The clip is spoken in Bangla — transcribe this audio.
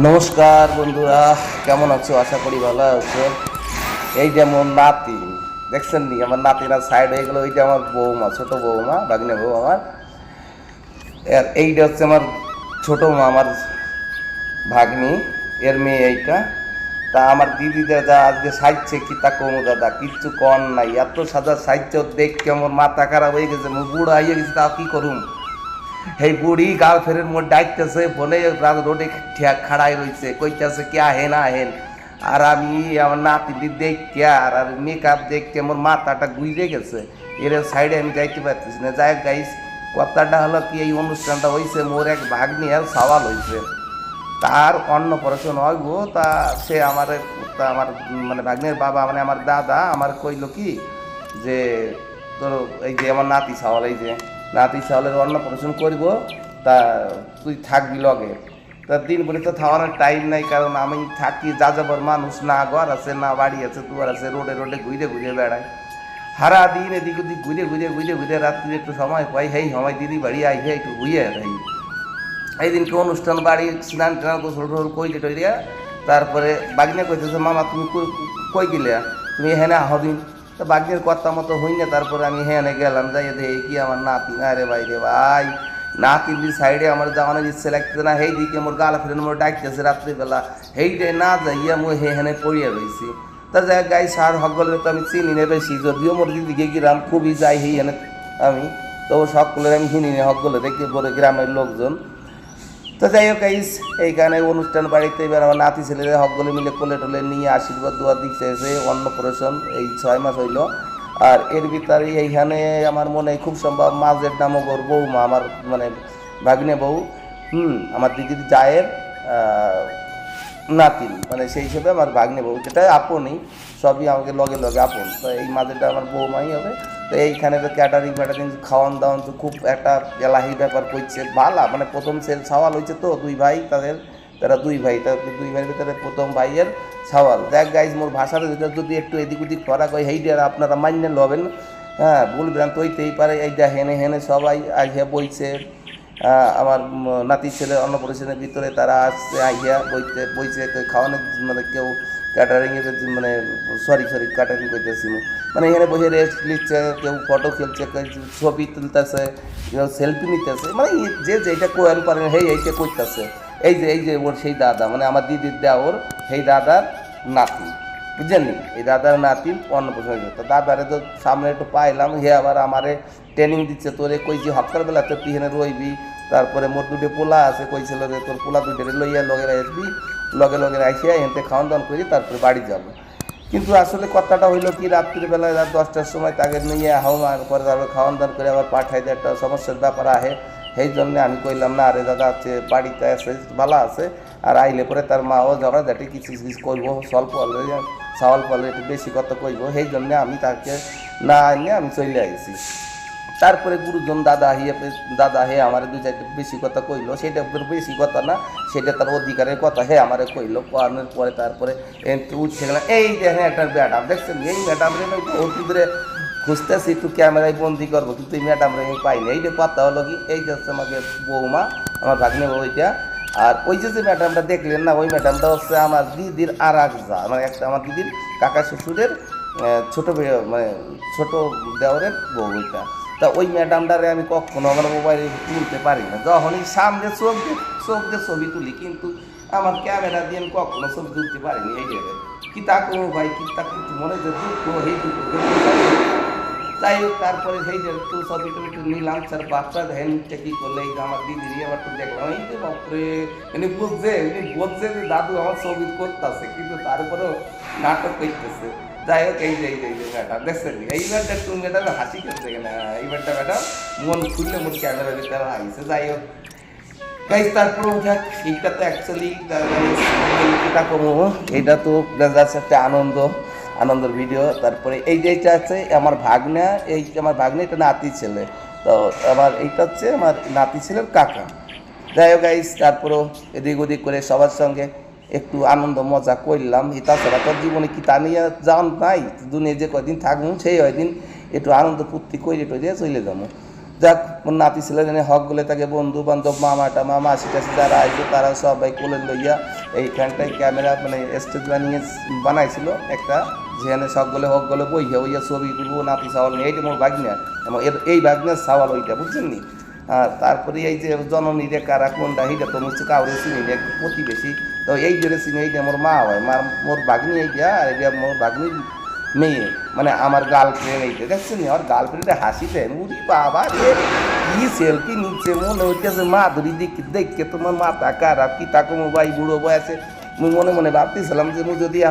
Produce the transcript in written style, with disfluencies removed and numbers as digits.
নমস্কার বন্ধুরা, কেমন আছো? আশা করি ভালো আছো। এই যেমন নাতি দেখছেন নি, আমার নাতিরা সাইড হয়ে গেলো। এইটা আমার বৌমা, ছোট বৌমা, ভাগ্নে বউ আমার। আর এইটা হচ্ছে আমার ছোট মা, আমার ভাগ্নি, এর মেয়ে এইটা। তা আমার দিদিদের যা আজকে সাজছে কি তা কমু দাদা, কিচ্ছু কন নাই। এত সাদা সাজছে দেখে আমার মাথা খারাপ হয়ে গেছে। বুড়ো হয়ে গেছে, তা কি করুম। এই বুড়ি গার্লফ্রেন্ডের মোট ডাকতেছে, বলে রোডে খাড়াই রয়েছে, কইতেছে কে আহেন আহেন। আর আমি আমার নাতিটি দেখতে আর মেকআপ দেখতে আমার মাথাটা গুইরে গেছে। এর সাইডে আমি যাইতে পারতেছি না। যাই গাইস, কথাটা হলো কি, এই অনুষ্ঠানটা হয়েছে মোর এক ভাগ্নি আর সওয়াল হয়েছে। তার অন্নপ্রাশন হইব। তা সে আমার আমার মানে ভাগ্নের বাবা, মানে আমার দাদা আমার কইল কি যে তোর এই যে আমার নাতি সওয়াল, এই যে নাতি সওয়ালের অন্নপ্রাশন করব, তা তুই থাকবি লগে। তা দিন বলে তো থাওয়ানোর টাইম নাই, কারণ আমি থাকি যা যাবার মানুষ, না ঘর আছে না বাড়ি আছে, দুয়ার আছে, রোডে রোডে ঘুরে ঘুরে বেড়ায় সারা দিন, এদিক ওদিক ঘুরে ঘুরে ঘুরে ঘুরে রাত্রি একটু সময় পাই, হেই সময় দিদি বাড়ি আইহে একটু ঘুরিয়ে যাই। এই দিনকে অনুষ্ঠান বাড়ি স্নান টান গোসল টোসল কইলে টইলিয়া, তারপরে বাগনে কইতেছে মামা তুমি কই গেলে, তুমি হেনে হদিন। তো বাগনের কথা মতো হই না। তারপরে আমি হেনে গেলাম, যাই দেখি কি আমার নাতি। না রে ভাই রে ভাই, নাতির সাইডে আমার যাওয়ানোর ইচ্ছে লাগতেছে না। সেই দিকে মোর গার্লফ্রেন্ড মোর ডাকতেছে রাত্রিবেলা, সেইটাই না যাইয়া মই হেনে পড়িয়া রয়েছি। তা যাই গাই সার সকলে তো আমি চিনি নে বেশি, যদিও মোর দিদিকে গ্রাম খুবই যাই হেই হেনে আমি, তো সকলের আমি চিনি নে সকলে দেখি পরে গ্রামের লোকজন। তো যাই হোক গাইস, এইখানে অনুষ্ঠান বাড়িতে এবার আমার নাতি ছেলেদের সকলে মিলে কোলে টোলে নিয়ে আশীর্বাদ দোয়া দিচ্ছে। অন্নপ্রাশন এই 6 মাস হইল। আর এর ভিতরে এইখানে আমার মনে হয় খুব সম্ভব মাঝের নামক ওর বৌমা, আমার মানে ভাগ্নে বউ, আমার দিদির জায়ের নাতিন, মানে সেই হিসেবে আমার ভাগ্নে বউ, যেটা আপনই, সবই আমাকে লগে লগে আপন। তো এই মাঝেরটা আমার বৌমাই হবে। তো এইখানে তো ক্যাটারিং ফ্যাটারিং খাওয়ান দাওয়ান তো খুব একটা এলাহি ব্যাপার করছে, ভালো। মানে প্রথম সেল সওয়াল হয়েছে তো দুই ভাই, তারা দুই ভাই, দুই ভাইয়ের ভিতরে প্রথম ভাইয়ের সওয়াল। দেখ গাইজ, মোর ভাষার ভিতরে যদি একটু এদিক ওদিক ফরাক হয়, সেইটা আপনারা মান্য লবেন। হ্যাঁ, ভুল ভ্রান্ত হইতেই পারে। এইটা হেনে হেনে সবাই আইয়া বইছে। আমার নাতির ছেলে অন্নপ্রাশনের ভিতরে তারা আসছে, আইয়া বইছে খাওয়ানোর, মানে কেউ ক্যাটারিংয়ের, মানে সরি ক্যাটারিং করতেছি, মানে এখানে বসে রেস্ট নিচ্ছে, কেউ ফটো খেলছে, কেউ ছবি তুলতেছে, কেউ সেলফি নিতেছে, মানে যে যেটা কোয়েন পারেন হেই এইটা করতেছে। এই যে ওর সেই দাদা, মানে আমার দিদির দেওর সেই দাদার নাতি, বুঝছেন? এই দাদার নাতি অন্নপ্রাশন হয়েছে। তো দাদারে তো সামনে একটু পাইলাম, হে আবার আমারে ট্রেনিং দিচ্ছে, তোরে কইছি হকার বেলা তো তুই হেনে রইবি। তারপরে মোর দুটো পোলা আছে, কইছিল যে তোর পোলা দুটো লইয়া লগে আসবি, লগে লগে আসিয়া এনতে খাওয়ান দাওয়ান করি তারপরে বাড়ি যাবো। কিন্তু আসলে কথাটা হইলো কি, রাত্রিবেলায় রাত 10টার সময় তাকে নিয়ে হাওমার পরে তারপরে খাওয়ান দাওয়ান করে আবার পাঠাইতে একটা সমস্যার ব্যাপার আহে। সেই জন্যে আমি কইলাম না, আরে দাদা আছে বাড়িতে আছে, ভালো আছে। আর আইলে পরে তার মাও ঝগড়াঝাটি কিছু কিছু করবো, স্বল্প হলে সওয়াল পালে একটু বেশি কথা কইব, সেই জন্যে আমি তাকে না আইনে আমি চলে আসি। তারপরে গুরুজন দাদা হে আমার দুই চারটে বেশি কথা কইলো, সেটা বেশি কথা না, সেটা তার অধিকারের কথা, হে আমারে কইলো। করানোর পরে তারপরে উঠছে গেলাম। এই যে হ্যাঁ একটা ম্যাডাম দেখছেন, এই ম্যাডাম রে অতি দূরে খুঁজতেছি, একটু ক্যামেরায় বন্দি করবো, কিন্তু এই ম্যাডাম রে আমি পাইনি। এই যে কথা হলো কি, এই যে হচ্ছে আমাকে বৌমা, আমার ভাগ্নে বউ এইটা। আর ওই যে ম্যাডামটা দেখলেন না, ওই ম্যাডামটা হচ্ছে আমার দিদির আর এক যা, মানে একটা আমার দিদির কাকা শ্বশুরের ছোটো, মানে ছোটো দেওরের বউ ওইটা। তা ওই ম্যাডামটারে আমি কখনো আমার মোবাইলে তুলতে পারি না। যখনই সামনে চোখ দিয়ে ছবি তুলি, কিন্তু আমার ক্যামেরা দিয়ে আমি কখনো ছবি তুলতে পারিনি। এই জায়গায় কি তা করবো ভাই, কি তা কিন্তু মনে যে দুঃখ, সেই দুঃখ। যাই হোক, তারপরে সেই যে একটু ছবি টবি একটু নিলাম, স্যার বাচ্চা হ্যান্ডটা কী করলে, এই যে আমার দিদিরই আবার একটু দেখলাম, এই যে বাপরে, উনি বলছে যে দাদু আমার ছবি করতেছে, কিন্তু তারপরেও নাটক করতেছে। যাই হোক, এই যে ম্যাডাম দেখছেন, এইবারটা একটু ম্যাডাম হাসি করছে কেনা, এইবারটা ম্যাডাম মন খুললে মোট ক্যামেরার ভিতরে হাসছে। যাই হোক গাইজ, তারপরে উঠাক, এইটা তো অ্যাকচুয়ালি এটা কমো, এটা তো জাস্ট একটা আনন্দের ভিডিও। তারপরে এই যে এইটা আছে আমার ভাগ্না, এই আমার ভাগ্নে এটা নাতি ছেলে, তো আমার এইটা হচ্ছে আমার নাতি ছেলের কাকা। যাই হোক গাইজ, তারপরেও এদিক ওদিক করে সবার সঙ্গে একটু আনন্দ মজা করলাম। তাছাড়া তোর জীবনে কি তা নিয়ে যান নাই, দুনিয়া যে কয়দিন থাকবো সেই কয়দিন একটু আনন্দ ফুর্তি করে দিয়ে চলে যাবো। যাক মোর নাতি ছেলে জানি হক গলে তাকে বন্ধু বান্ধব মামা টামা মাসি টাসি যারা আইছে তারা সবাই কোলে লইয়া এইখানটায় ক্যামেরা মানে স্টেজ বানিয়ে বানাইছিল একটা, যেখানে সকলে হক গলে বইয়া হইয়া ছবি তুলবো নাতি সাওয়াল নিয়ে, এইটা মোর বাগনা এবং এই বাগনার সাওয়াল ওইটা বুঝছেন নি। আর তারপরে এই যে জননী রে কারা কোনটা এইটা তো মুছে কাউরে চিনি না, একটু প্রতিবেশী তো এই জন্য চিনি, এইটা মোর মা হয়, মোর বাগনি এইটা, আর এটা মোর বাগনির মেয়ে মানে আমার গার্লফ্রেন্ড। এইটা দেখছেন আর গার্লফ্রেন্ডের হাসিতে উরি বাবা রে কি সেলফি নিচ্ছে, মনে হইতেছে মাধুরী দেখে দেখে তোমার মাথা খারাপ কি তাকে মোবাইল বুড়ো বয়সে। মুই মনে মনে ভাবতেছিলাম যে মুই যদি